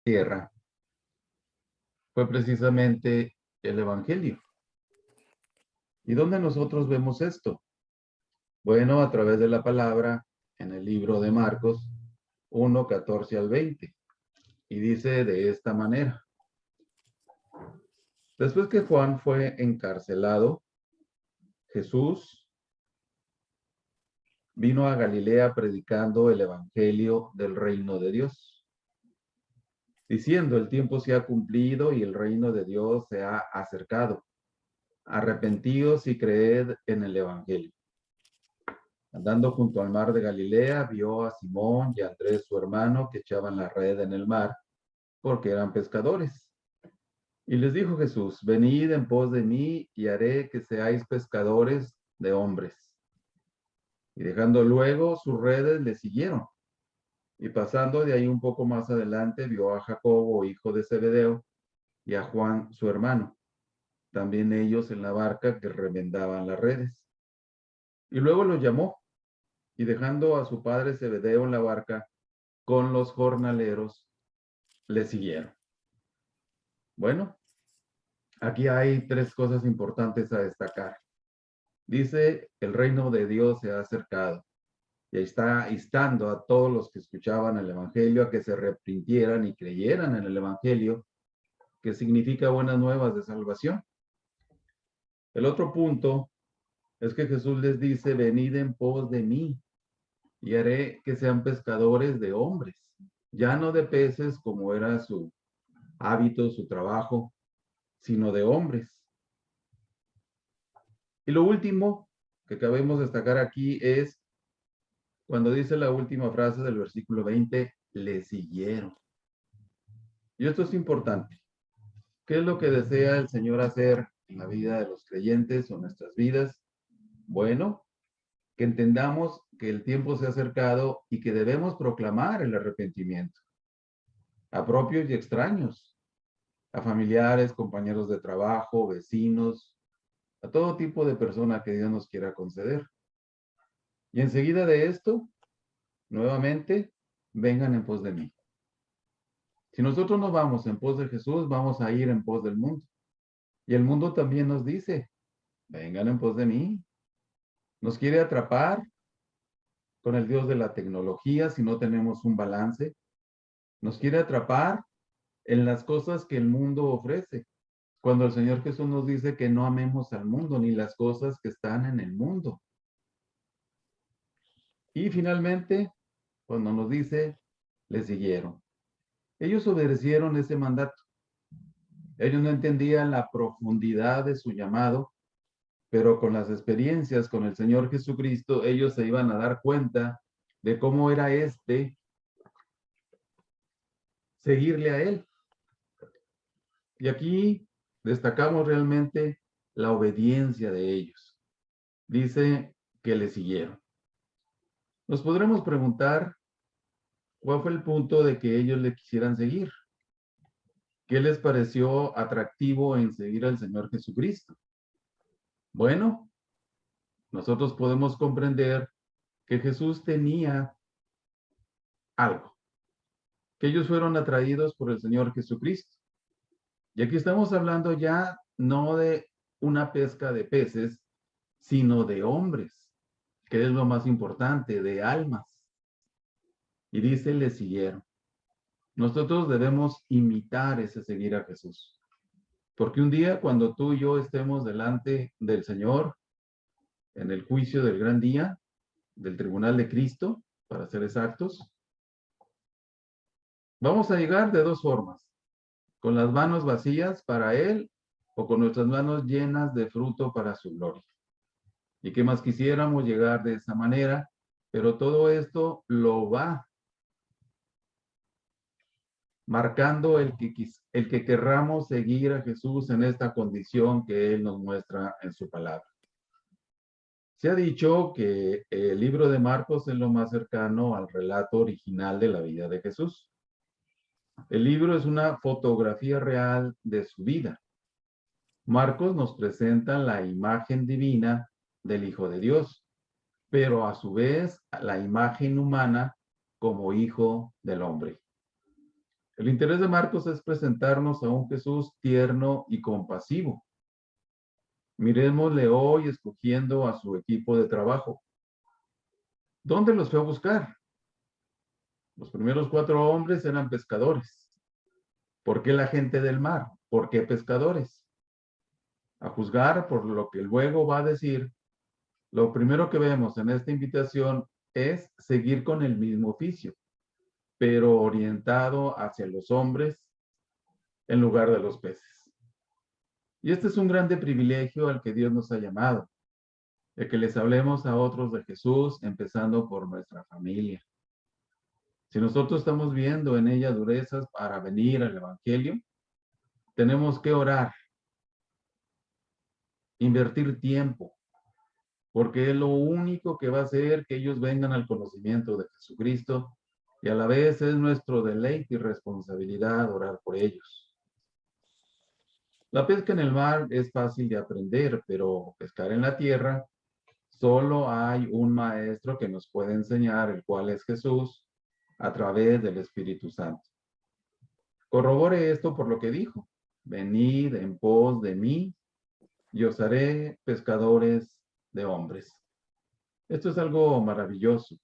tierra fue precisamente el Evangelio. ¿Y dónde nosotros vemos esto? Bueno, a través de la palabra en el libro de Marcos 1, 14 al 20. Y dice de esta manera. Después que Juan fue encarcelado, Jesús vino a Galilea predicando el Evangelio del reino de Dios, diciendo, el tiempo se ha cumplido y el reino de Dios se ha acercado. Arrepentíos y creed en el Evangelio. Andando junto al mar de Galilea, vio a Simón y a Andrés, su hermano, que echaban la red en el mar, porque eran pescadores. Y les dijo Jesús, venid en pos de mí y haré que seáis pescadores de hombres. Y dejando luego sus redes, le siguieron. Y pasando de ahí un poco más adelante, vio a Jacobo, hijo de Zebedeo, y a Juan, su hermano, también ellos en la barca que remendaban las redes. Y luego los llamó, y dejando a su padre Zebedeo en la barca, con los jornaleros, le siguieron. Bueno, aquí hay tres cosas importantes a destacar. Dice, el reino de Dios se ha acercado. Y está instando a todos los que escuchaban el Evangelio a que se arrepintieran y creyeran en el Evangelio, que significa buenas nuevas de salvación. El otro punto es que Jesús les dice, venid en pos de mí y haré que sean pescadores de hombres, ya no de peces como era su hábito, su trabajo, sino de hombres. Y lo último que cabemos destacar aquí es cuando dice la última frase del versículo 20, le siguieron. Y esto es importante. ¿Qué es lo que desea el Señor hacer en la vida de los creyentes o en nuestras vidas? Bueno, que entendamos que el tiempo se ha acercado y que debemos proclamar el arrepentimiento a propios y extraños, a familiares, compañeros de trabajo, vecinos, a todo tipo de persona que Dios nos quiera conceder. Y enseguida de esto, nuevamente, vengan en pos de mí. Si nosotros no vamos en pos de Jesús, vamos a ir en pos del mundo. Y el mundo también nos dice, vengan en pos de mí. Nos quiere atrapar con el Dios de la tecnología si no tenemos un balance. Nos quiere atrapar en las cosas que el mundo ofrece. Cuando el Señor Jesús nos dice que no amemos al mundo ni las cosas que están en el mundo. Y finalmente, cuando nos dice, le siguieron. Ellos obedecieron ese mandato. Ellos no entendían la profundidad de su llamado, pero con las experiencias con el Señor Jesucristo, ellos se iban a dar cuenta de cómo era seguirle a Él. Y aquí destacamos realmente la obediencia de ellos. Dice que le siguieron. Nos podremos preguntar cuál fue el punto de que ellos le quisieran seguir. ¿Qué les pareció atractivo en seguir al Señor Jesucristo? Bueno, nosotros podemos comprender que Jesús tenía algo, que ellos fueron atraídos por el Señor Jesucristo. Y aquí estamos hablando ya no de una pesca de peces, sino de hombres, que es lo más importante, de almas. Y dice, le siguieron. Nosotros debemos imitar ese seguir a Jesús. Porque un día cuando tú y yo estemos delante del Señor, en el juicio del gran día, del tribunal de Cristo, para ser exactos, vamos a llegar de dos formas. Con las manos vacías para Él o con nuestras manos llenas de fruto para su gloria. Y qué más quisiéramos llegar de esa manera, pero todo esto lo va marcando el que querramos seguir a Jesús en esta condición que Él nos muestra en su palabra. Se ha dicho que el libro de Marcos es lo más cercano al relato original de la vida de Jesús. El libro es una fotografía real de su vida. Marcos nos presenta la imagen divina del Hijo de Dios, pero a su vez la imagen humana como hijo del hombre. El interés de Marcos es presentarnos a un Jesús tierno y compasivo. Miremosle hoy escogiendo a su equipo de trabajo. ¿Dónde los fue a buscar? Los primeros 4 hombres eran pescadores. ¿Por qué la gente del mar? ¿Por qué pescadores? A juzgar por lo que luego va a decir, lo primero que vemos en esta invitación es seguir con el mismo oficio, pero orientado hacia los hombres en lugar de los peces. Y este es un grande privilegio al que Dios nos ha llamado, de que les hablemos a otros de Jesús, empezando por nuestra familia. Si nosotros estamos viendo en ella durezas para venir al Evangelio, tenemos que orar, invertir tiempo, porque es lo único que va a hacer que ellos vengan al conocimiento de Jesucristo y a la vez es nuestro deleite y responsabilidad orar por ellos. La pesca en el mar es fácil de aprender, pero pescar en la tierra, solo hay un maestro que nos puede enseñar, el cual es Jesús, a través del Espíritu Santo. Corrobore esto por lo que dijo: venid en pos de mí y os haré pescadores de hombres. Esto es algo maravilloso.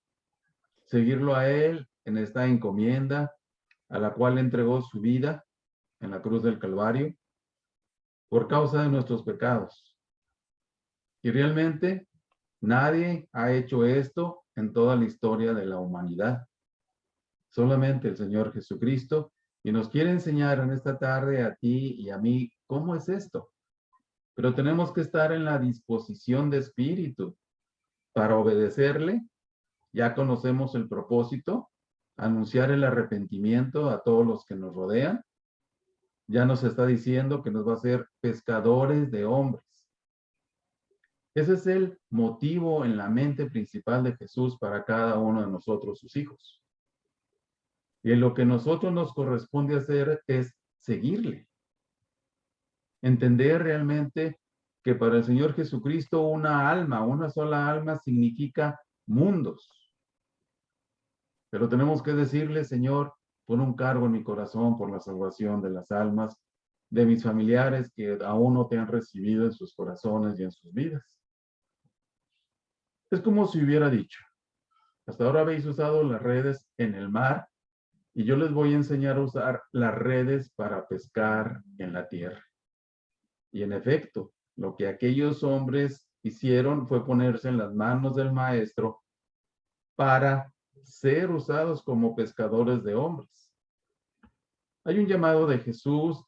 Seguirlo a Él en esta encomienda a la cual entregó su vida en la cruz del Calvario por causa de nuestros pecados. Y realmente nadie ha hecho esto en toda la historia de la humanidad. Solamente el Señor Jesucristo, y nos quiere enseñar en esta tarde a ti y a mí cómo es esto. Pero tenemos que estar en la disposición de espíritu para obedecerle. Ya conocemos el propósito, anunciar el arrepentimiento a todos los que nos rodean. Ya nos está diciendo que nos va a hacer pescadores de hombres. Ese es el motivo en la mente principal de Jesús para cada uno de nosotros, sus hijos. Y en lo que nosotros nos corresponde hacer es seguirle. Entender realmente que para el Señor Jesucristo una alma, una sola alma significa mundos. Pero tenemos que decirle: Señor, pon un cargo en mi corazón por la salvación de las almas de mis familiares que aún no te han recibido en sus corazones y en sus vidas. Es como si hubiera dicho: hasta ahora habéis usado las redes en el mar y yo les voy a enseñar a usar las redes para pescar en la tierra. Y en efecto, lo que aquellos hombres hicieron fue ponerse en las manos del maestro para ser usados como pescadores de hombres. Hay un llamado de Jesús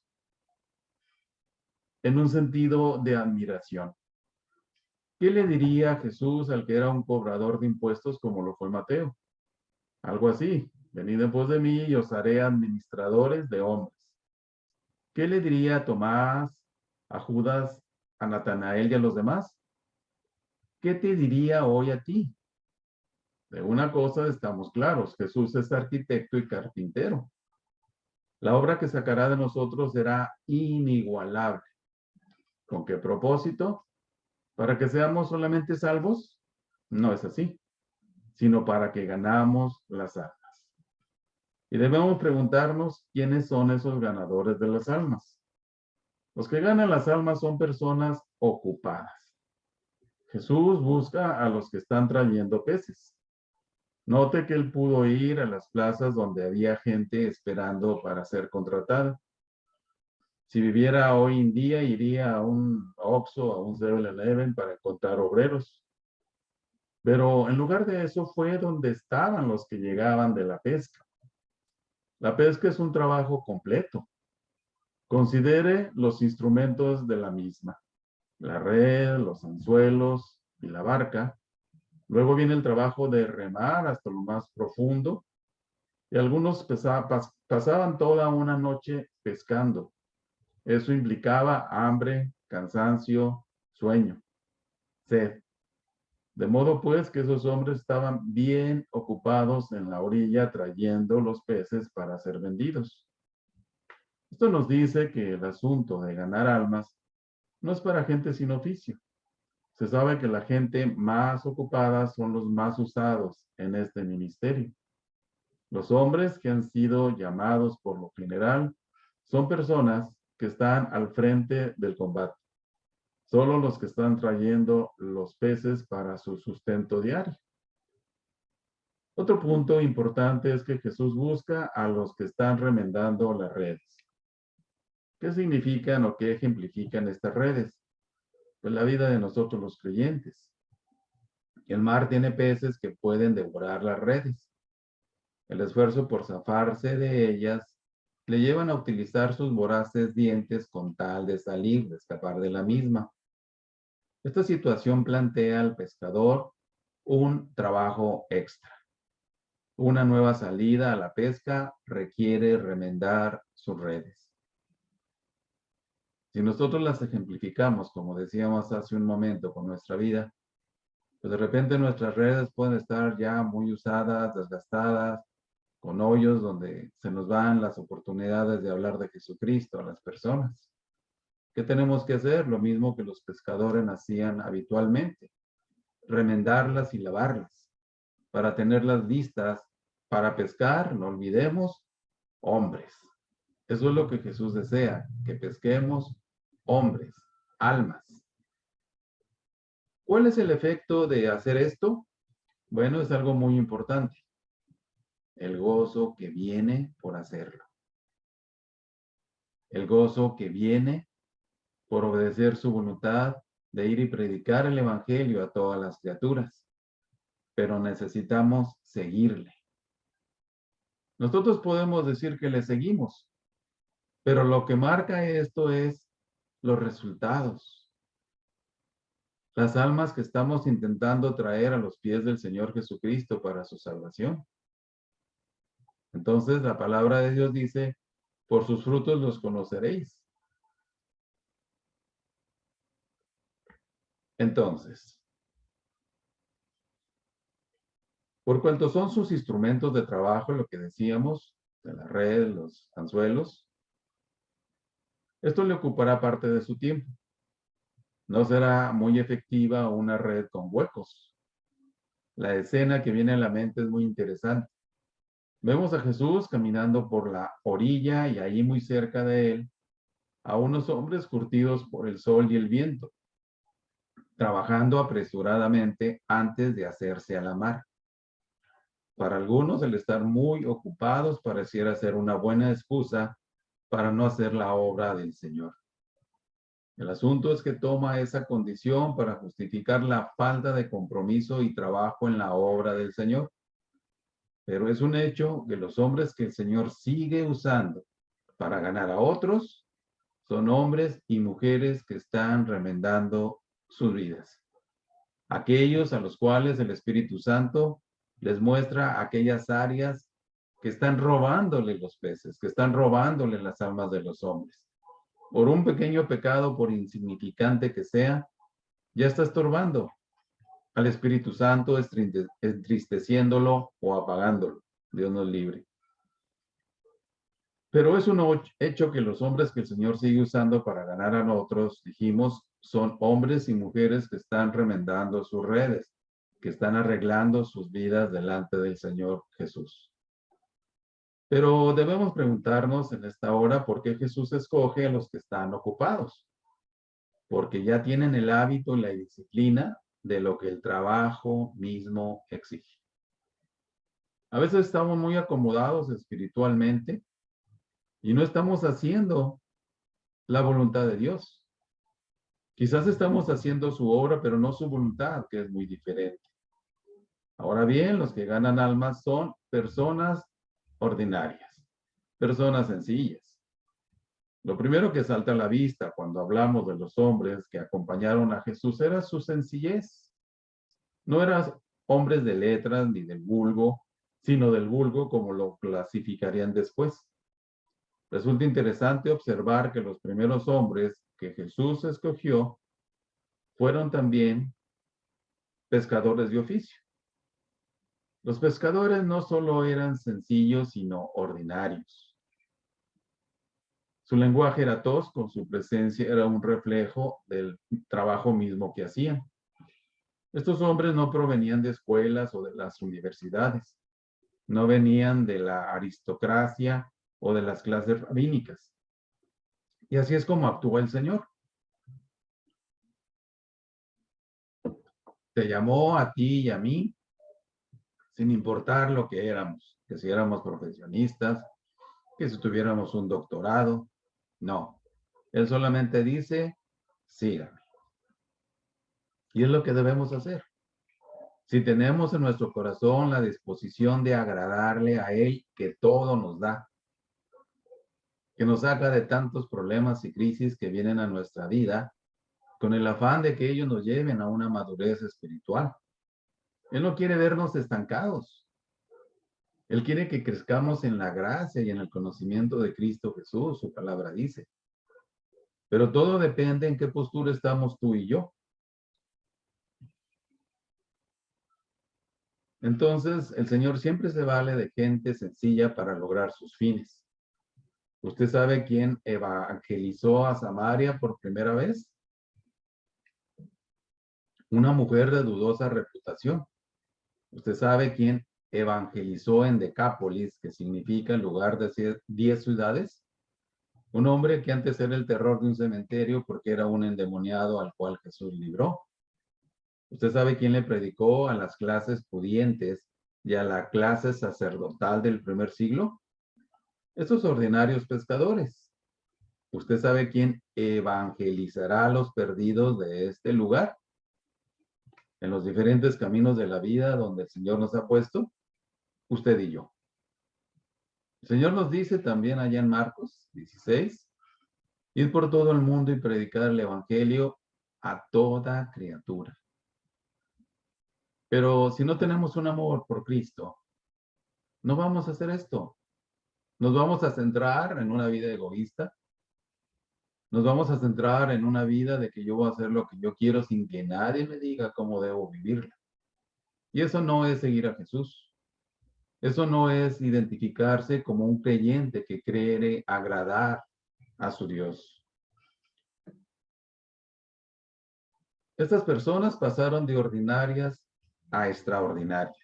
en un sentido de admiración. ¿Qué le diría Jesús al que era un cobrador de impuestos como lo fue Mateo? Algo así: venid en pos de mí y os haré administradores de hombres. ¿Qué le diría a Tomás, a Judas, a Natanael y a los demás? ¿Qué te diría hoy a ti? De una cosa estamos claros: Jesús es arquitecto y carpintero. La obra que sacará de nosotros será inigualable. ¿Con qué propósito? ¿Para que seamos solamente salvos? No es así, sino para que ganamos las almas. Y debemos preguntarnos quiénes son esos ganadores de las almas. Los que ganan las almas son personas ocupadas. Jesús busca a los que están trayendo peces. Note que él pudo ir a las plazas donde había gente esperando para ser contratada. Si viviera hoy en día, iría a un Oxxo, a un 7-Eleven para encontrar obreros. Pero en lugar de eso fue donde estaban los que llegaban de la pesca. La pesca es un trabajo completo. Considere los instrumentos de la misma: la red, los anzuelos y la barca. Luego viene el trabajo de remar hasta lo más profundo, y algunos pasaban toda una noche pescando. Eso implicaba hambre, cansancio, sueño, sed. De modo pues que esos hombres estaban bien ocupados en la orilla trayendo los peces para ser vendidos. Esto nos dice que el asunto de ganar almas no es para gente sin oficio. Se sabe que la gente más ocupada son los más usados en este ministerio. Los hombres que han sido llamados por lo general son personas que están al frente del combate. Solo los que están trayendo los peces para su sustento diario. Otro punto importante es que Jesús busca a los que están remendando las redes. ¿Qué significan o qué ejemplifican estas redes? Pues la vida de nosotros los creyentes. El mar tiene peces que pueden devorar las redes. El esfuerzo por zafarse de ellas le llevan a utilizar sus voraces dientes con tal de salir, de escapar de la misma. Esta situación plantea al pescador un trabajo extra. Una nueva salida a la pesca requiere remendar sus redes. Si nosotros las ejemplificamos, como decíamos hace un momento, con nuestra vida, pues de repente nuestras redes pueden estar ya muy usadas, desgastadas, con hoyos donde se nos van las oportunidades de hablar de Jesucristo a las personas. ¿Qué tenemos que hacer? Lo mismo que los pescadores hacían habitualmente, remendarlas y lavarlas, para tenerlas listas para pescar, no olvidemos, hombres. Eso es lo que Jesús desea, que pesquemos hombres, almas. ¿Cuál es el efecto de hacer esto? Bueno, es algo muy importante. El gozo que viene por hacerlo. El gozo que viene por obedecer su voluntad de ir y predicar el Evangelio a todas las criaturas. Pero necesitamos seguirle. Nosotros podemos decir que le seguimos, pero lo que marca esto es los resultados. Las almas que estamos intentando traer a los pies del Señor Jesucristo para su salvación. Entonces la palabra de Dios dice, por sus frutos los conoceréis. Entonces, por cuanto son sus instrumentos de trabajo, lo que decíamos, de la red, los anzuelos, esto le ocupará parte de su tiempo. No será muy efectiva una red con huecos. La escena que viene a la mente es muy interesante. Vemos a Jesús caminando por la orilla y ahí muy cerca de él, a unos hombres curtidos por el sol y el viento, trabajando apresuradamente antes de hacerse a la mar. Para algunos, el estar muy ocupados pareciera ser una buena excusa para no hacer la obra del Señor. El asunto es que toma esa condición para justificar la falta de compromiso y trabajo en la obra del Señor. Pero es un hecho que los hombres que el Señor sigue usando para ganar a otros son hombres y mujeres que están remendando sus vidas. Aquellos a los cuales el Espíritu Santo les muestra aquellas áreas que están robándole los peces, que están robándole las almas de los hombres. Por un pequeño pecado, por insignificante que sea, ya está estorbando al Espíritu Santo, entristeciéndolo o apagándolo. Dios nos libre. Pero es un hecho que los hombres que el Señor sigue usando para ganar a otros, dijimos, son hombres y mujeres que están remendando sus redes, que están arreglando sus vidas delante del Señor Jesús. Pero debemos preguntarnos en esta hora por qué Jesús escoge a los que están ocupados. Porque ya tienen el hábito y la disciplina de lo que el trabajo mismo exige. A veces estamos muy acomodados espiritualmente y no estamos haciendo la voluntad de Dios. Quizás estamos haciendo su obra, pero no su voluntad, que es muy diferente. Ahora bien, los que ganan almas son personas ordinarias, personas sencillas. Lo primero que salta a la vista cuando hablamos de los hombres que acompañaron a Jesús era su sencillez. No eran hombres de letras ni del vulgo, sino del vulgo como lo clasificarían después. Resulta interesante observar que los primeros hombres que Jesús escogió fueron también pescadores de oficio. Los pescadores no solo eran sencillos, sino ordinarios. Su lenguaje era tosco, su presencia era un reflejo del trabajo mismo que hacían. Estos hombres no provenían de escuelas o de las universidades. no venían de la aristocracia o de las clases rabínicas. Y así es como actúa el Señor. Te llamó a ti y a mí, sin importar lo que éramos, que si éramos profesionistas, que si tuviéramos un doctorado. No, Él solamente dice, sígame. Y es lo que debemos hacer. Si tenemos en nuestro corazón la disposición de agradarle a Él, que todo nos da, que nos saca de tantos problemas y crisis que vienen a nuestra vida, con el afán de que ellos nos lleven a una madurez espiritual. Él no quiere vernos estancados. Él quiere que crezcamos en la gracia y en el conocimiento de Cristo Jesús, su palabra dice. Pero todo depende en qué postura estamos tú y yo. Entonces, el Señor siempre se vale de gente sencilla para lograr sus fines. ¿Usted sabe quién evangelizó a Samaria por primera vez? Una mujer de dudosa reputación. ¿Usted sabe quién evangelizó en Decápolis, que significa en lugar de 10 ciudades? Un hombre que antes era el terror de un cementerio porque era un endemoniado al cual Jesús libró. ¿Usted sabe quién le predicó a las clases pudientes y a la clase sacerdotal del primer siglo? Estos ordinarios pescadores. ¿Usted sabe quién evangelizará a los perdidos de este lugar? En los diferentes caminos de la vida donde el Señor nos ha puesto, usted y yo. El Señor nos dice también allá en Marcos 16, ir por todo el mundo y predicar el evangelio a toda criatura. Pero si no tenemos un amor por Cristo, no vamos a hacer esto. Nos vamos a centrar en una vida egoísta. Nos vamos a centrar en una vida de que yo voy a hacer lo que yo quiero sin que nadie me diga cómo debo vivirla. Y eso no es seguir a Jesús. Eso no es identificarse como un creyente que cree agradar a su Dios. Estas personas pasaron de ordinarias a extraordinarias.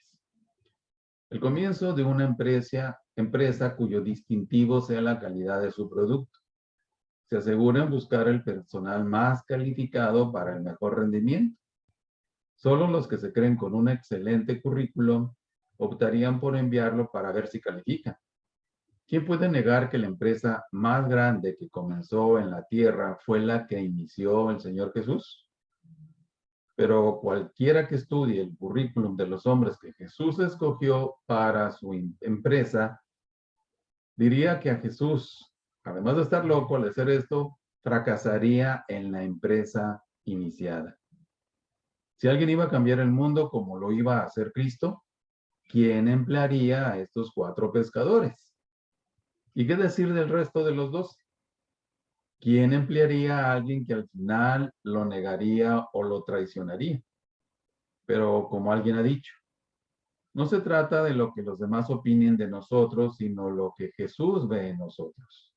El comienzo de una empresa cuyo distintivo sea la calidad de su producto. Se asegura en buscar el personal más calificado para el mejor rendimiento. Solo los que se creen con un excelente currículum optarían por enviarlo para ver si califican. ¿Quién puede negar que la empresa más grande que comenzó en la tierra fue la que inició el Señor Jesús? Pero cualquiera que estudie el currículum de los hombres que Jesús escogió para su empresa, diría que a Jesús, además de estar loco al hacer esto, fracasaría en la empresa iniciada. Si alguien iba a cambiar el mundo como lo iba a hacer Cristo, ¿quién emplearía a estos 4 pescadores? ¿Y qué decir del resto de los 12? ¿Quién emplearía a alguien que al final lo negaría o lo traicionaría? Pero como alguien ha dicho, no se trata de lo que los demás opinen de nosotros, sino lo que Jesús ve en nosotros.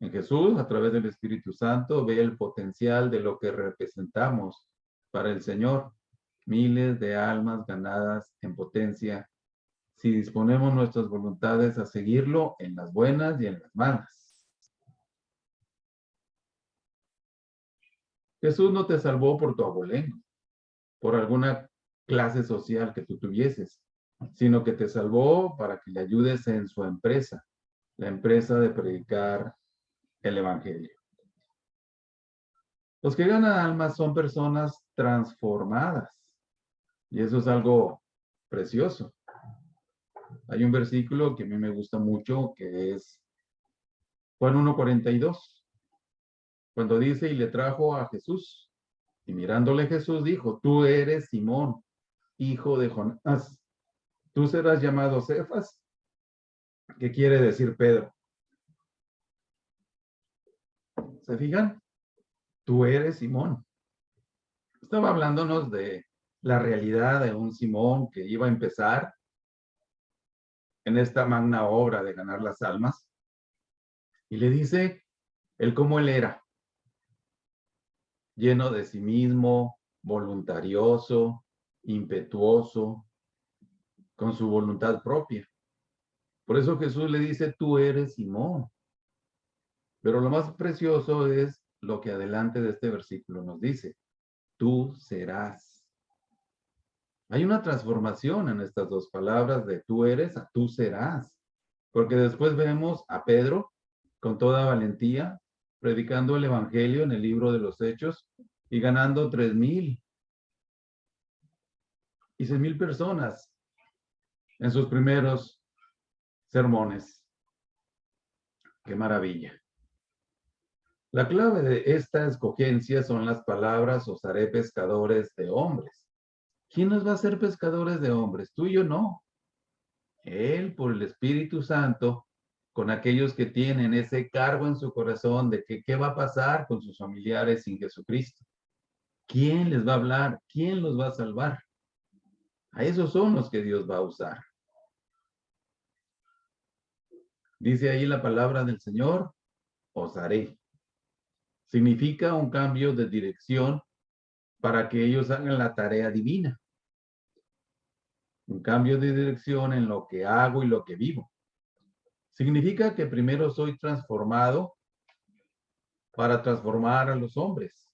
En Jesús, a través del Espíritu Santo, ve el potencial de lo que representamos para el Señor. Miles de almas ganadas en potencia si disponemos nuestras voluntades a seguirlo en las buenas y en las malas. Jesús no te salvó por tu abolengo, por alguna clase social que tú tuvieses, sino que te salvó para que le ayudes en su empresa, la empresa de predicar el Evangelio. Los que ganan almas son personas transformadas, y eso es algo precioso. Hay un versículo que a mí me gusta mucho, que es Juan 1:42, cuando dice, y le trajo a Jesús, y mirándole Jesús dijo, tú eres Simón, hijo de Jonás, tú serás llamado Cefas, que quiere decir Pedro. ¿Se fijan? Tú eres Simón. Estaba hablándonos de la realidad de un Simón que iba a empezar en esta magna obra de ganar las almas. Y le dice el cómo él era, lleno de sí mismo, voluntarioso, impetuoso, con su voluntad propia. Por eso Jesús le dice, tú eres Simón. Pero lo más precioso es lo que adelante de este versículo nos dice, tú serás. Hay una transformación en estas dos palabras de tú eres a tú serás. Porque después vemos a Pedro con toda valentía predicando el evangelio en el libro de los Hechos y ganando 3,000 y 6,000 personas en sus primeros sermones. ¡Qué maravilla! La clave de esta escogencia son las palabras, os haré pescadores de hombres. ¿Quién nos va a hacer pescadores de hombres? Tú y yo no. Él, por el Espíritu Santo, con aquellos que tienen ese cargo en su corazón de que qué va a pasar con sus familiares sin Jesucristo. ¿Quién les va a hablar? ¿Quién los va a salvar? A esos son los que Dios va a usar. Dice ahí la palabra del Señor, os haré. Significa un cambio de dirección para que ellos hagan la tarea divina. Un cambio de dirección en lo que hago y lo que vivo. Significa que primero soy transformado para transformar a los hombres.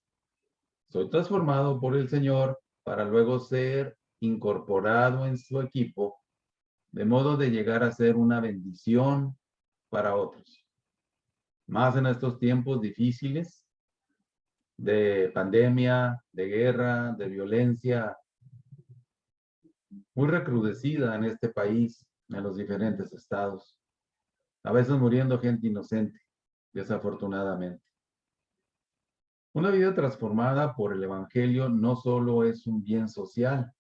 Soy transformado por el Señor para luego ser incorporado en su equipo, de modo de llegar a ser una bendición para otros. Más en estos tiempos difíciles de pandemia, de guerra, de violencia, muy recrudecida en este país, en los diferentes estados. A veces muriendo gente inocente, desafortunadamente. Una vida transformada por el Evangelio no solo es un bien social,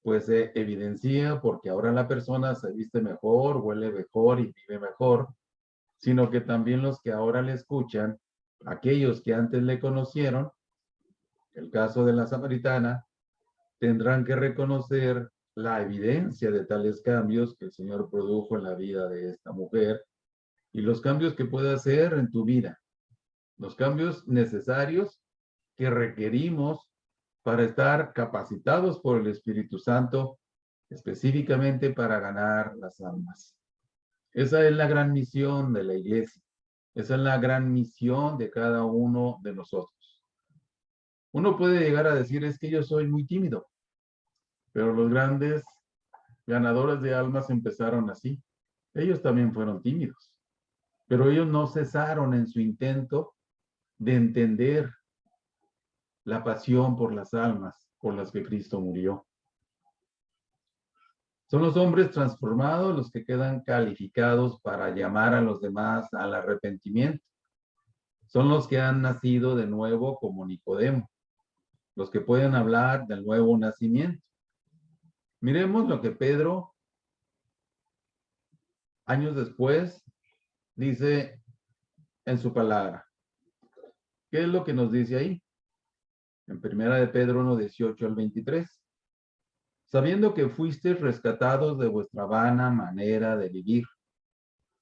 pues se evidencia porque ahora la persona se viste mejor, huele mejor y vive mejor, sino que también los que ahora le escuchan, aquellos que antes le conocieron, el caso de la samaritana, tendrán que reconocer la evidencia de tales cambios que el Señor produjo en la vida de esta mujer y los cambios que puede hacer en tu vida, los cambios necesarios que requerimos para estar capacitados por el Espíritu Santo, específicamente para ganar las almas. Esa es la gran misión de la iglesia. Esa es la gran misión de cada uno de nosotros. Uno puede llegar a decir, es que yo soy muy tímido, pero los grandes ganadores de almas empezaron así. Ellos también fueron tímidos, pero ellos no cesaron en su intento de entender la pasión por las almas por las que Cristo murió. Son los hombres transformados los que quedan calificados para llamar a los demás al arrepentimiento. Son los que han nacido de nuevo como Nicodemo, los que pueden hablar del nuevo nacimiento. Miremos lo que Pedro, años después, dice en su palabra. ¿Qué es lo que nos dice ahí? En primera de Pedro 1, 18 al 23. Sabiendo que fuisteis rescatados de vuestra vana manera de vivir,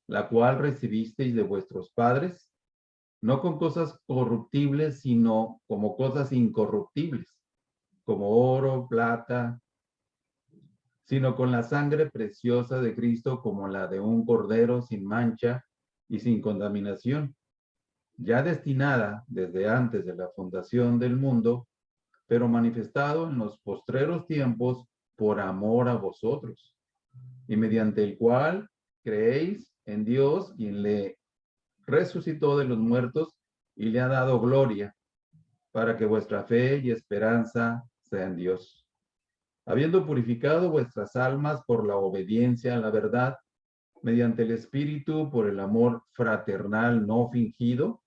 la cual recibisteis de vuestros padres, no con cosas corruptibles, sino como cosas incorruptibles, como oro, plata, sino con la sangre preciosa de Cristo, como la de un cordero sin mancha y sin contaminación, ya destinada desde antes de la fundación del mundo, pero manifestado en los postreros tiempos por amor a vosotros, y mediante el cual creéis en Dios, quien le resucitó de los muertos y le ha dado gloria, para que vuestra fe y esperanza sean Dios. Habiendo purificado vuestras almas por la obediencia a la verdad, mediante el Espíritu, por el amor fraternal no fingido,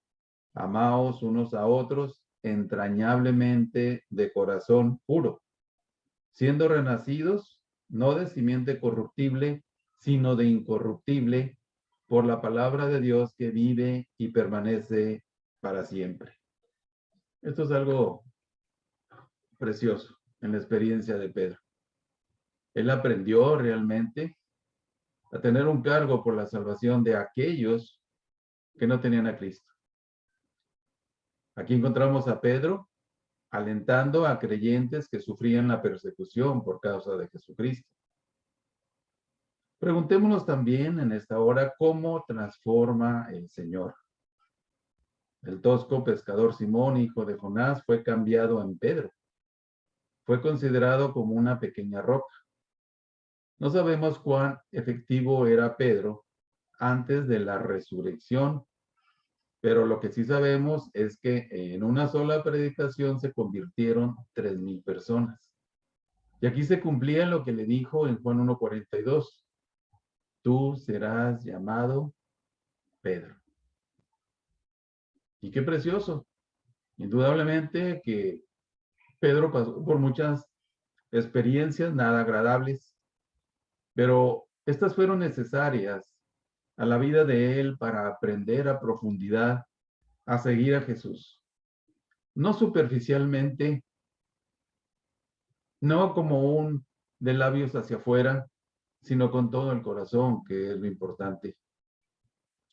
amaos unos a otros entrañablemente de corazón puro, siendo renacidos no de simiente corruptible, sino de incorruptible, por la palabra de Dios que vive y permanece para siempre. Esto es algo precioso en la experiencia de Pedro. Él aprendió realmente a tener un cargo por la salvación de aquellos que no tenían a Cristo. Aquí encontramos a Pedro alentando a creyentes que sufrían la persecución por causa de Jesucristo. Preguntémonos también en esta hora cómo transforma el Señor. El tosco pescador Simón, hijo de Jonás, fue cambiado en Pedro. Fue considerado como una pequeña roca. No sabemos cuán efectivo era Pedro antes de la resurrección, pero lo que sí sabemos es que en una sola predicación se convirtieron 3,000 personas. Y aquí se cumplía lo que le dijo en Juan 1:42. Tú serás llamado Pedro. Y qué precioso. Indudablemente que Pedro pasó por muchas experiencias nada agradables, pero estas fueron necesarias a la vida de él para aprender a profundidad a seguir a Jesús. No superficialmente, no como un de labios hacia afuera, sino con todo el corazón, que es lo importante.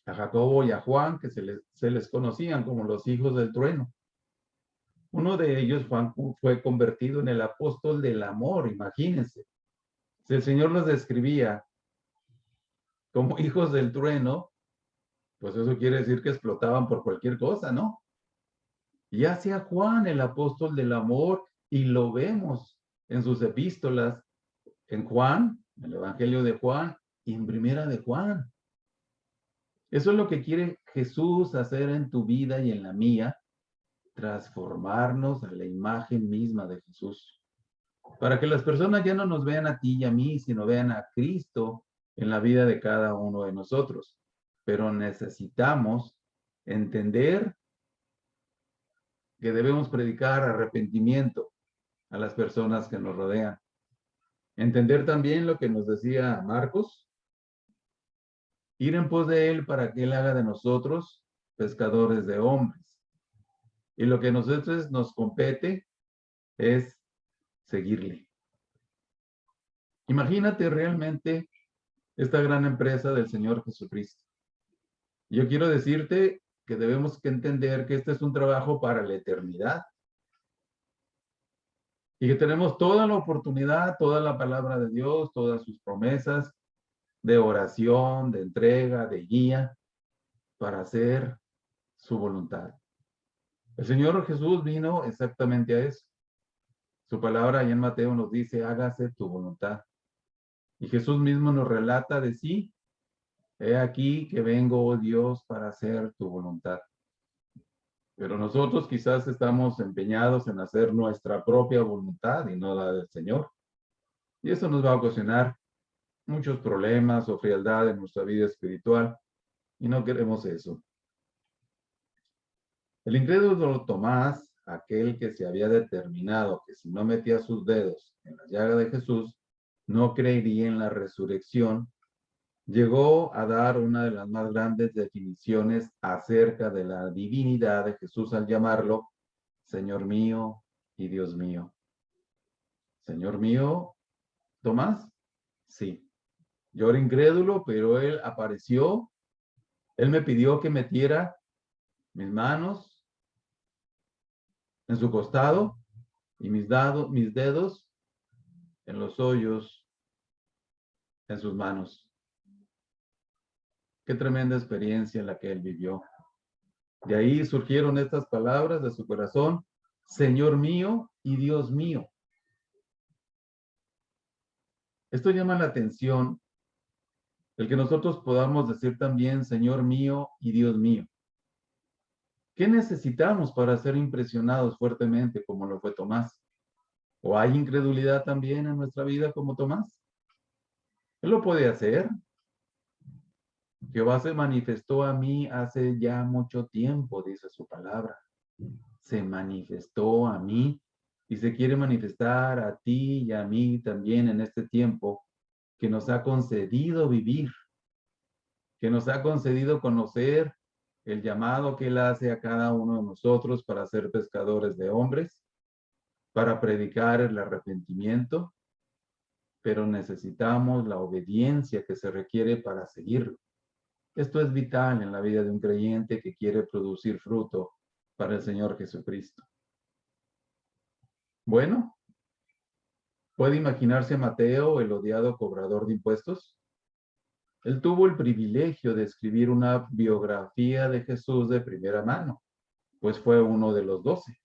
A Jacobo y a Juan, que se les conocían como los hijos del trueno. Uno de ellos, Juan, fue convertido en el apóstol del amor, imagínense. Si el Señor los describía como hijos del trueno, pues eso quiere decir que explotaban por cualquier cosa, ¿no? Y hacia Juan, el apóstol del amor, y lo vemos en sus epístolas, en Juan, en el Evangelio de Juan, y en Primera de Juan. Eso es lo que quiere Jesús hacer en tu vida y en la mía, transformarnos a la imagen misma de Jesús. Para que las personas ya no nos vean a ti y a mí, sino vean a Cristo en la vida de cada uno de nosotros. Pero necesitamos entender que debemos predicar arrepentimiento a las personas que nos rodean. Entender también lo que nos decía Marcos, ir en pos de él para que él haga de nosotros pescadores de hombres. Y lo que a nosotros nos compete es seguirle. Imagínate realmente esta gran empresa del Señor Jesucristo. Yo quiero decirte que debemos que entender que este es un trabajo para la eternidad y que tenemos toda la oportunidad, toda la palabra de Dios, todas sus promesas de oración, de entrega, de guía para hacer su voluntad. El Señor Jesús vino exactamente a eso. Su palabra ahí en Mateo nos dice, hágase tu voluntad. Y Jesús mismo nos relata de sí, he aquí que vengo, oh Dios, para hacer tu voluntad. Pero nosotros quizás estamos empeñados en hacer nuestra propia voluntad y no la del Señor. Y eso nos va a ocasionar muchos problemas o frialdad en nuestra vida espiritual. Y no queremos eso. El incrédulo Tomás, aquel que se había determinado que si no metía sus dedos en la llaga de Jesús, no creería en la resurrección, llegó a dar una de las más grandes definiciones acerca de la divinidad de Jesús al llamarlo Señor mío y Dios mío. Señor mío, Tomás, sí. Yo era incrédulo, pero él apareció, él me pidió que metiera mis manos en su costado y mis dedos en los hoyos en sus manos. Qué tremenda experiencia la que él vivió. De ahí surgieron estas palabras de su corazón, Señor mío y Dios mío. Esto llama la atención, el que nosotros podamos decir también, Señor mío y Dios mío. ¿Qué necesitamos para ser impresionados fuertemente como lo fue Tomás? ¿O hay incredulidad también en nuestra vida como Tomás? Él lo puede hacer. Jehová se manifestó a mí hace ya mucho tiempo, dice su palabra. Se manifestó a mí y se quiere manifestar a ti y a mí también en este tiempo que nos ha concedido vivir, que nos ha concedido conocer el llamado que Él hace a cada uno de nosotros para ser pescadores de hombres, para predicar el arrepentimiento, pero necesitamos la obediencia que se requiere para seguirlo. Esto es vital en la vida de un creyente que quiere producir fruto para el Señor Jesucristo. Bueno, ¿puede imaginarse a Mateo, el odiado cobrador de impuestos? Él tuvo el privilegio de escribir una biografía de Jesús de primera mano, pues fue uno de los 12.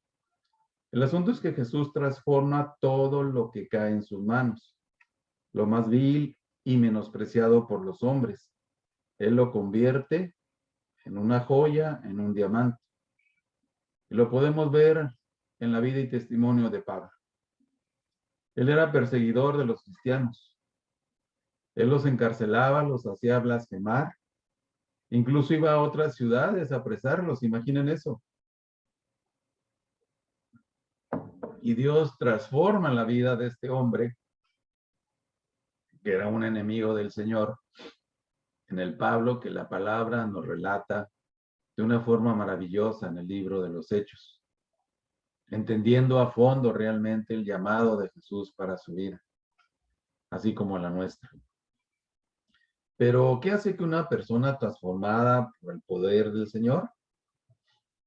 El asunto es que Jesús transforma todo lo que cae en sus manos, lo más vil y menospreciado por los hombres. Él lo convierte en una joya, en un diamante. Y lo podemos ver en la vida y testimonio de Pablo. Él era perseguidor de los cristianos. Él los encarcelaba, los hacía blasfemar. Incluso iba a otras ciudades a apresarlos. Imaginen eso. Y Dios transforma la vida de este hombre, que era un enemigo del Señor, en el Pablo que la palabra nos relata de una forma maravillosa en el libro de los Hechos, entendiendo a fondo realmente el llamado de Jesús para su vida, así como la nuestra. Pero, ¿qué hace que una persona transformada por el poder del Señor?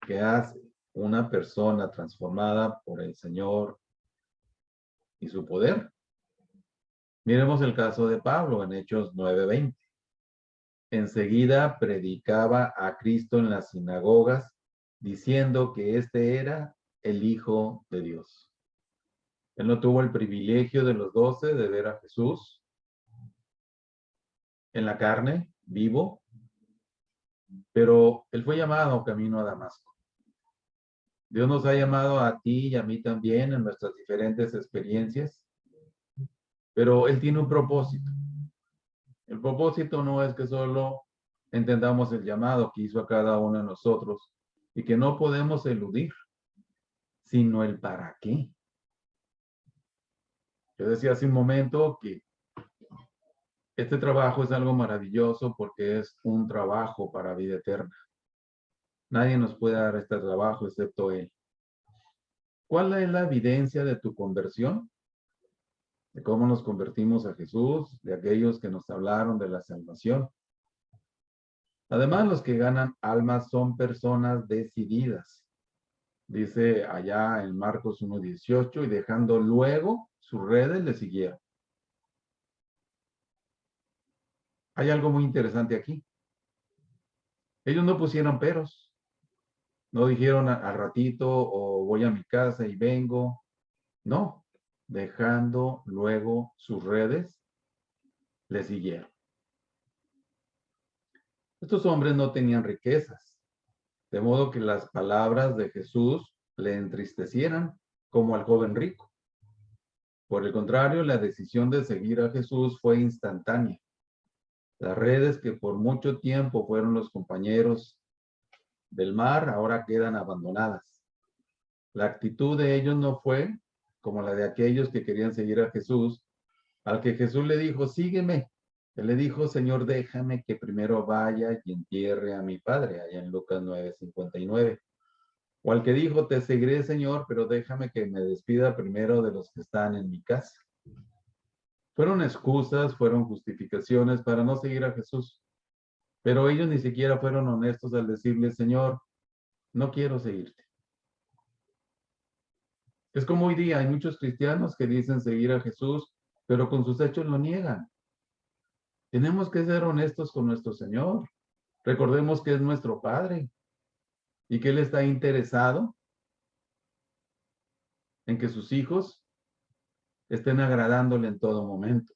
¿Qué hace una persona transformada por el Señor y su poder? Miremos el caso de Pablo en Hechos 9:20. Enseguida predicaba a Cristo en las sinagogas, diciendo que éste era el Hijo de Dios. Él no tuvo el privilegio de los 12 de ver a Jesús en la carne, vivo, pero él fue llamado camino a Damasco. Dios nos ha llamado a ti y a mí también en nuestras diferentes experiencias, pero Él tiene un propósito. El propósito no es que solo entendamos el llamado que hizo a cada uno de nosotros y que no podemos eludir, sino el para qué. Yo decía hace un momento que este trabajo es algo maravilloso porque es un trabajo para vida eterna. Nadie nos puede dar este trabajo excepto Él. ¿Cuál es la evidencia de tu conversión? De cómo nos convertimos a Jesús, de aquellos que nos hablaron de la salvación. Además, los que ganan almas son personas decididas. Dice allá en Marcos 1:18, y dejando luego sus redes le siguieron. Hay algo muy interesante aquí. Ellos no pusieron peros. No dijeron al ratito o voy a mi casa y vengo. No, dejando luego sus redes le siguieron. Estos hombres no tenían riquezas, de modo que las palabras de Jesús le entristecieran como al joven rico. Por el contrario, la decisión de seguir a Jesús fue instantánea. Las redes que por mucho tiempo fueron los compañeros del mar ahora quedan abandonadas. La actitud de ellos no fue como la de aquellos que querían seguir a Jesús, al que Jesús le dijo, sígueme. Él le dijo, Señor, déjame que primero vaya y entierre a mi padre, allá en Lucas 9:59. O al que dijo, te seguiré, Señor, pero déjame que me despida primero de los que están en mi casa. Fueron excusas, fueron justificaciones para no seguir a Jesús. Pero ellos ni siquiera fueron honestos al decirle, Señor, no quiero seguirte. Es como hoy día hay muchos cristianos que dicen seguir a Jesús, pero con sus hechos lo niegan. Tenemos que ser honestos con nuestro Señor. Recordemos que es nuestro Padre y que Él está interesado en que sus hijos estén agradándole en todo momento.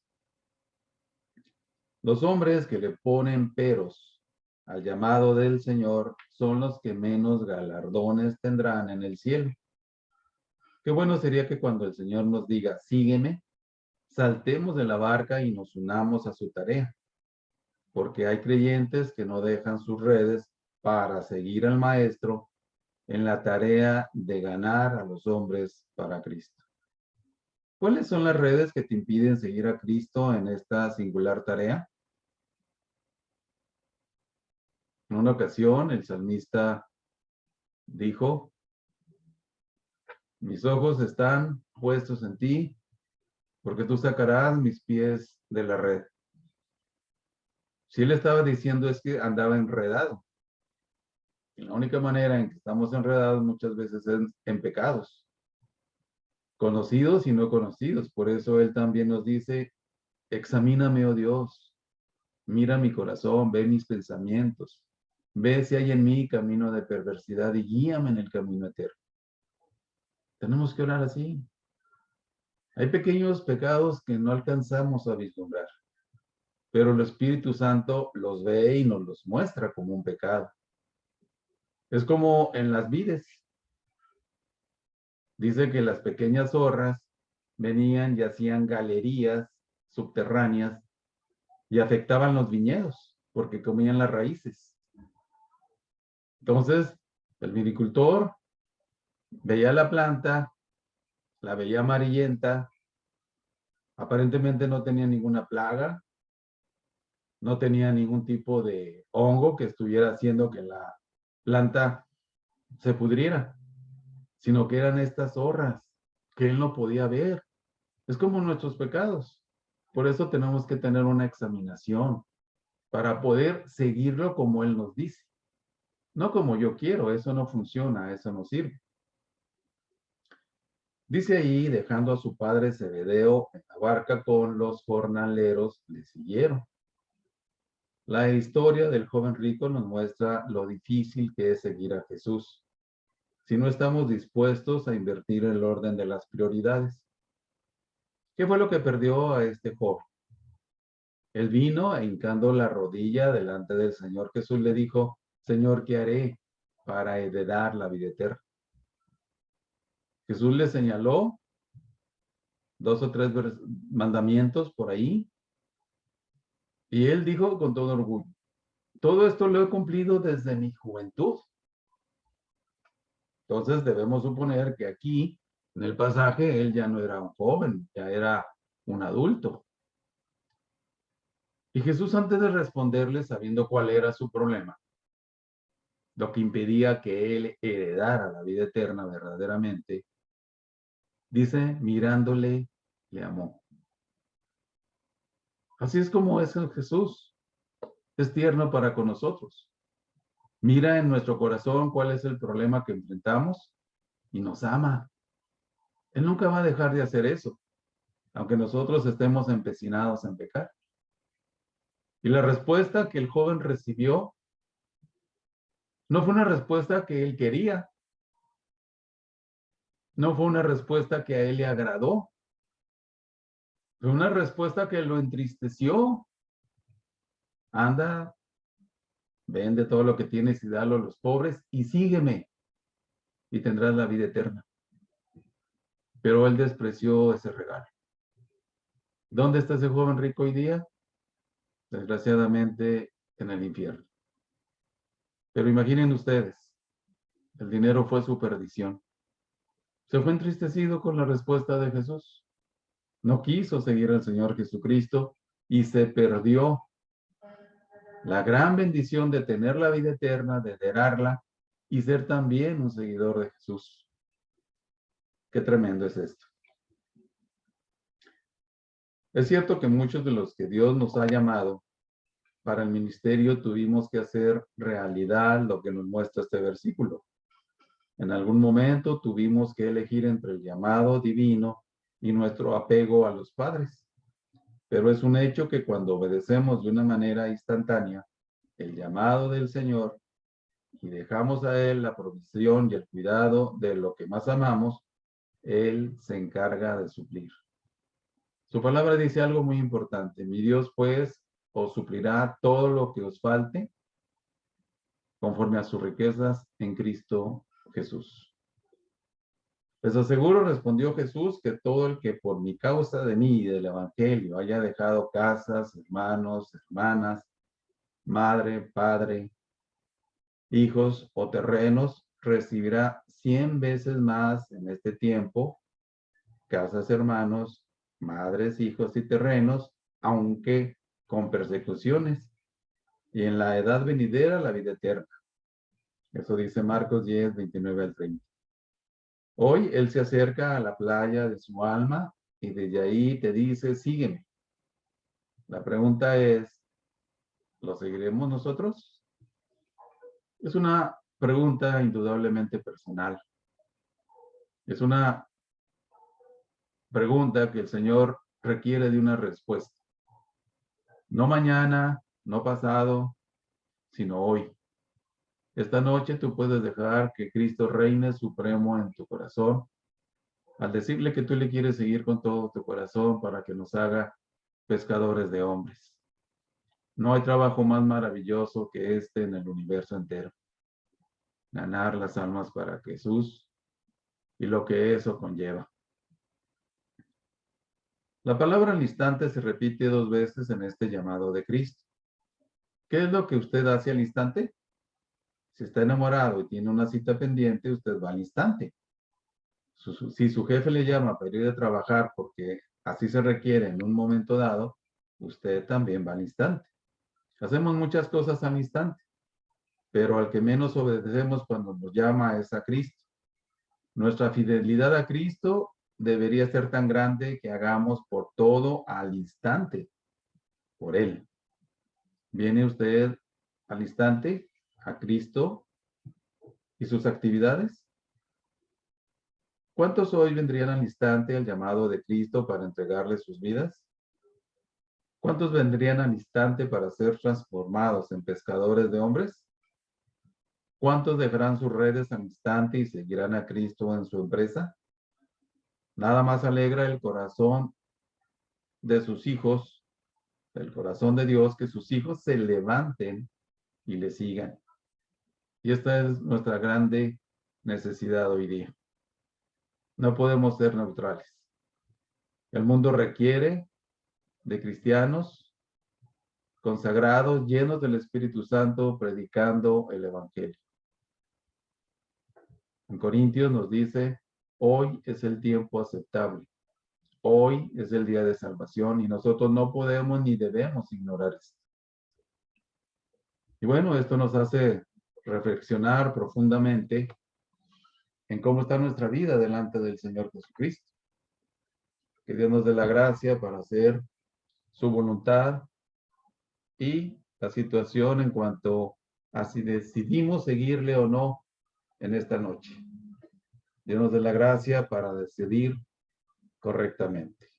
Los hombres que le ponen peros al llamado del Señor son los que menos galardones tendrán en el cielo. Qué bueno sería que cuando el Señor nos diga, sígueme, saltemos de la barca y nos unamos a su tarea, porque hay creyentes que no dejan sus redes para seguir al Maestro en la tarea de ganar a los hombres para Cristo. ¿Cuáles son las redes que te impiden seguir a Cristo en esta singular tarea? En una ocasión, el salmista dijo, mis ojos están puestos en ti, porque tú sacarás mis pies de la red. Si él estaba diciendo es que andaba enredado. Y la única manera en que estamos enredados muchas veces es en pecados, conocidos y no conocidos. Por eso él también nos dice, examíname, oh Dios, Mira mi corazón, ve mis pensamientos, ve si hay en mí camino de perversidad y guíame en el camino eterno. Tenemos que orar así. Hay pequeños pecados que no alcanzamos a vislumbrar, pero el Espíritu Santo los ve y nos los muestra como un pecado. Es como en las vides. Dice que las pequeñas zorras venían y hacían galerías subterráneas y afectaban los viñedos porque comían las raíces. Entonces, el viticultor veía la planta, la veía amarillenta, aparentemente no tenía ninguna plaga, no tenía ningún tipo de hongo que estuviera haciendo que la planta se pudriera, sino que eran estas zorras que él no podía ver. Es como nuestros pecados. Por eso tenemos que tener una examinación para poder seguirlo como él nos dice. No como yo quiero, eso no funciona, eso no sirve. Dice ahí, dejando a su padre Zebedeo en la barca con los jornaleros, le siguieron. La historia del joven rico nos muestra lo difícil que es seguir a Jesús si no estamos dispuestos a invertir el orden de las prioridades. ¿Qué fue lo que perdió a este joven? Él vino e hincando la rodilla delante del Señor Jesús le dijo, Señor, ¿qué haré para heredar la vida eterna? Jesús le señaló 2 o 3 mandamientos por ahí y él dijo con todo orgullo, todo esto lo he cumplido desde mi juventud. Entonces debemos suponer que aquí, en el pasaje, él ya no era un joven, ya era un adulto. Y Jesús, antes de responderle, sabiendo cuál era su problema, lo que impedía que él heredara la vida eterna verdaderamente, dice, mirándole, le amó. Así es como es el Jesús. Es tierno para con nosotros. Mira en nuestro corazón cuál es el problema que enfrentamos y nos ama. Él nunca va a dejar de hacer eso, aunque nosotros estemos empecinados en pecar. Y la respuesta que el joven recibió no fue una respuesta que él quería, no fue una respuesta que a él le agradó, fue una respuesta que lo entristeció. Anda, vende todo lo que tienes y dalo a los pobres y sígueme y tendrás la vida eterna. Pero él despreció ese regalo. ¿Dónde está ese joven rico hoy día? Desgraciadamente en el infierno. Pero imaginen ustedes, el dinero fue su perdición. Se fue entristecido con la respuesta de Jesús. No quiso seguir al Señor Jesucristo y se perdió la gran bendición de tener la vida eterna, de heredarla y ser también un seguidor de Jesús. Qué tremendo es esto. Es cierto que muchos de los que Dios nos ha llamado para el ministerio tuvimos que hacer realidad lo que nos muestra este versículo. En algún momento tuvimos que elegir entre el llamado divino y nuestro apego a los padres. Pero es un hecho que cuando obedecemos de una manera instantánea el llamado del Señor y dejamos a Él la provisión y el cuidado de lo que más amamos, Él se encarga de suplir. Su palabra dice algo muy importante. Mi Dios, pues, os suplirá todo lo que os falte conforme a sus riquezas en Cristo Jesús. Les aseguro, respondió Jesús, que todo el que por mi causa de mí y del Evangelio haya dejado casas, hermanos, hermanas, madre, padre, hijos o terrenos, recibirá 100 veces más en este tiempo, casas, hermanos, madres, hijos y terrenos, aunque con persecuciones, y en la edad venidera la vida eterna. Eso dice Marcos 10, 29 al 30. Hoy Él se acerca a la playa de su alma y desde ahí te dice, sígueme. La pregunta es, ¿lo seguiremos nosotros? Es una pregunta indudablemente personal. Es una pregunta que el Señor requiere de una respuesta. No mañana, no pasado, sino hoy. Esta noche tú puedes dejar que Cristo reine supremo en tu corazón al decirle que tú le quieres seguir con todo tu corazón para que nos haga pescadores de hombres. No hay trabajo más maravilloso que este en el universo entero. Ganar las almas para Jesús y lo que eso conlleva. La palabra al instante se repite 2 veces en este llamado de Cristo. ¿Qué es lo que usted hace al instante? Si está enamorado y tiene una cita pendiente, usted va al instante. Si su jefe le llama para ir a trabajar porque así se requiere en un momento dado, usted también va al instante. Hacemos muchas cosas al instante, pero al que menos obedecemos cuando nos llama es a Cristo. Nuestra fidelidad a Cristo debería ser tan grande que hagamos por todo al instante, por Él. ¿Viene usted al instante a Cristo y sus actividades? ¿Cuántos hoy vendrían al instante al llamado de Cristo para entregarle sus vidas? ¿Cuántos vendrían al instante para ser transformados en pescadores de hombres? ¿Cuántos dejarán sus redes al instante y seguirán a Cristo en su empresa? Nada más alegra el corazón de sus hijos, el corazón de Dios, que sus hijos se levanten y le sigan. Y esta es nuestra grande necesidad hoy día. No podemos ser neutrales. El mundo requiere de cristianos consagrados, llenos del Espíritu Santo, predicando el Evangelio. En Corintios nos dice, hoy es el tiempo aceptable. Hoy es el día de salvación y nosotros no podemos ni debemos ignorar esto. Y bueno, esto nos hace reflexionar profundamente en cómo está nuestra vida delante del Señor Jesucristo. Que Dios nos dé la gracia para hacer su voluntad y la situación en cuanto a si decidimos seguirle o no en esta noche. Dios nos dé la gracia para decidir correctamente.